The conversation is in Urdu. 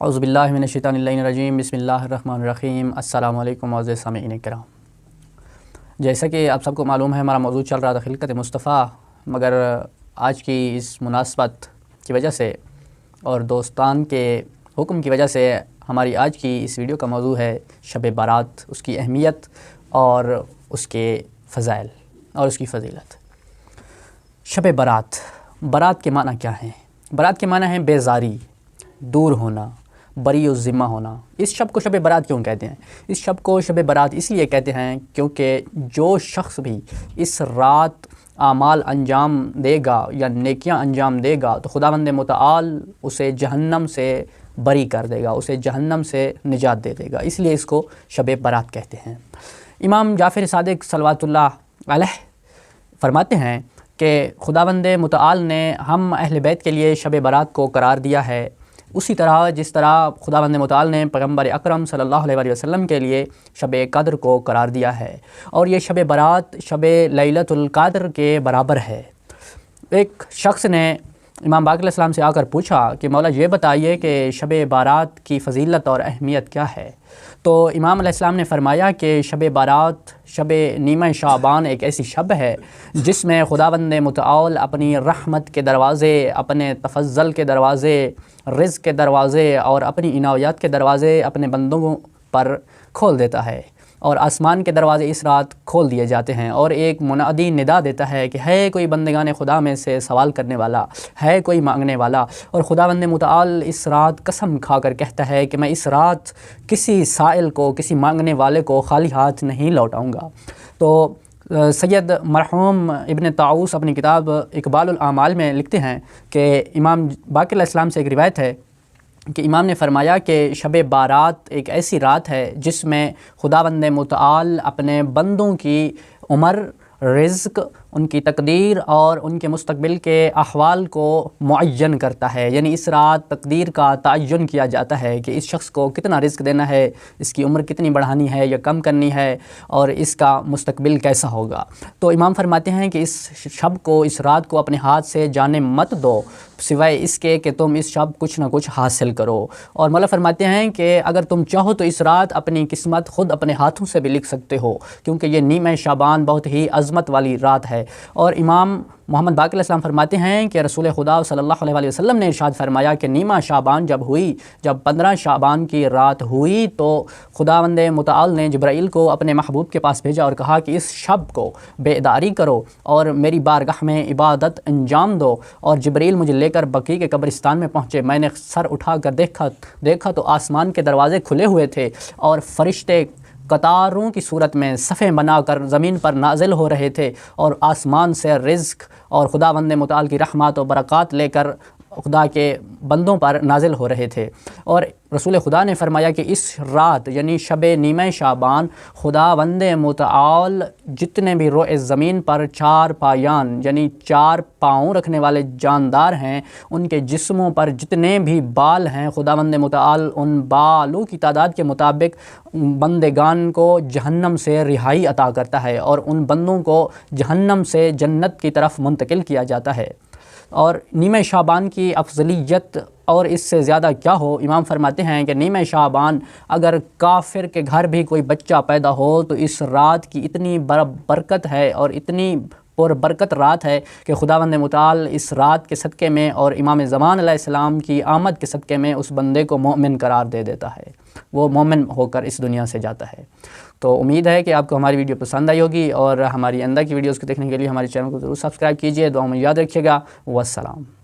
اعوذ باللہ من الشیطان الرجیم، بسم اللہ الرحمن الرحیم۔ السلام علیکم معزز سامعین کرام۔ جیسا کہ آپ سب کو معلوم ہے، ہمارا موضوع چل رہا تھا خلقت مصطفیٰ، مگر آج کی اس مناسبت کی وجہ سے اور دوستان کے حکم کی وجہ سے ہماری آج کی اس ویڈیو کا موضوع ہے شب بارات، اس کی اہمیت اور اس کے فضائل اور اس کی فضیلت۔ شب بارات، بارات کے معنی کیا ہیں؟ بارات کے معنی ہیں بیزاری، دور ہونا، بری الذمہ ہونا۔ اس شب کو شب بارات کیوں کہتے ہیں؟ اس شب کو شب بارات اس لیے کہتے ہیں کیونکہ جو شخص بھی اس رات اعمال انجام دے گا یا نیکیاں انجام دے گا تو خداوند متعال اسے جہنم سے بری کر دے گا، اسے جہنم سے نجات دے دے گا، اس لیے اس کو شب بارات کہتے ہیں۔ امام جعفر صادق صلوات اللہ علیہ فرماتے ہیں کہ خداوند متعال نے ہم اہل بیت کے لیے شب بارات کو قرار دیا ہے، اسی طرح جس طرح خداوند متعال نے پیغمبر اکرم صلی اللہ علیہ وسلم کے لیے شب قدر کو قرار دیا ہے، اور یہ شب بارات شب لیلۃ القدر کے برابر ہے۔ ایک شخص نے امام باقر علیہ السلام سے آ کر پوچھا کہ مولا یہ بتائیے کہ شب بارات کی فضیلت اور اہمیت کیا ہے؟ تو امام علیہ السلام نے فرمایا کہ شب بارات شب نیمہ شعبان ایک ایسی شب ہے جس میں خداوند متعال اپنی رحمت کے دروازے، اپنے تفضل کے دروازے، رزق کے دروازے اور اپنی عنایات کے دروازے اپنے بندوں پر کھول دیتا ہے، اور آسمان کے دروازے اس رات کھول دیے جاتے ہیں، اور ایک منادی ندا دیتا ہے کہ ہے کوئی بندگان خدا میں سے سوال کرنے والا، ہے کوئی مانگنے والا، اور خداوند متعال اس رات قسم کھا کر کہتا ہے کہ میں اس رات کسی سائل کو، کسی مانگنے والے کو خالی ہاتھ نہیں لوٹاؤں گا۔ تو سید مرحوم ابن طاؤس اپنی کتاب اقبال الاعمال میں لکھتے ہیں کہ امام باقر علیہ السلام سے ایک روایت ہے کہ امام نے فرمایا کہ شب بارات ایک ایسی رات ہے جس میں خداوند متعال اپنے بندوں کی عمر، رزق، ان کی تقدیر اور ان کے مستقبل کے احوال کو معین کرتا ہے، یعنی اس رات تقدیر کا تعین کیا جاتا ہے کہ اس شخص کو کتنا رزق دینا ہے، اس کی عمر کتنی بڑھانی ہے یا کم کرنی ہے، اور اس کا مستقبل کیسا ہوگا۔ تو امام فرماتے ہیں کہ اس شب کو، اس رات کو اپنے ہاتھ سے جانے مت دو سوائے اس کے کہ تم اس شب کچھ نہ کچھ حاصل کرو، اور مولا فرماتے ہیں کہ اگر تم چاہو تو اس رات اپنی قسمت خود اپنے ہاتھوں سے بھی لکھ سکتے ہو، کیونکہ یہ نیمہ شعبان بہت ہی عظمت والی رات ہے۔ اور امام محمد باقر علیہ السلام فرماتے ہیں کہ رسول خدا صلی اللہ علیہ وسلم نے ارشاد فرمایا کہ نیمہ شعبان جب 15 شعبان کی رات ہوئی تو خداوند متعال نے جبرائیل کو اپنے محبوب کے پاس بھیجا اور کہا کہ اس شب کو بیداری کرو اور میری بارگاہ میں عبادت انجام دو، اور جبرائیل مجھے لے کر بقیع کے قبرستان میں پہنچے، میں نے سر اٹھا کر دیکھا تو آسمان کے دروازے کھلے ہوئے تھے اور فرشتے قطاروں کی صورت میں صفیں بنا کر زمین پر نازل ہو رہے تھے، اور آسمان سے رزق اور خداوند متعال کی رحمت و برکات لے کر خدا کے بندوں پر نازل ہو رہے تھے۔ اور رسول خدا نے فرمایا کہ اس رات یعنی شب نیمہ شعبان خداوند متعال جتنے بھی روئے زمین پر چار پایان یعنی 4 پاؤں رکھنے والے جاندار ہیں، ان کے جسموں پر جتنے بھی بال ہیں، خداوند متعال ان بالوں کی تعداد کے مطابق بندگان کو جہنم سے رہائی عطا کرتا ہے، اور ان بندوں کو جہنم سے جنت کی طرف منتقل کیا جاتا ہے۔ اور نیمہ شعبان کی افضلیت اور اس سے زیادہ کیا ہو، امام فرماتے ہیں کہ نیمہ شعبان اگر کافر کے گھر بھی کوئی بچہ پیدا ہو تو اس رات کی اتنی برکت ہے اور اتنی برکت رات ہے کہ خداوند متعال اس رات کے صدقے میں اور امام زمان علیہ السلام کی آمد کے صدقے میں اس بندے کو مومن قرار دے دیتا ہے، وہ مومن ہو کر اس دنیا سے جاتا ہے۔ تو امید ہے کہ آپ کو ہماری ویڈیو پسند آئی ہوگی، اور ہماری آئندہ کی ویڈیوز کو دیکھنے کے لیے ہمارے چینل کو ضرور سبسکرائب کیجیے۔ دعاؤں میں یاد رکھیے گا۔ والسلام۔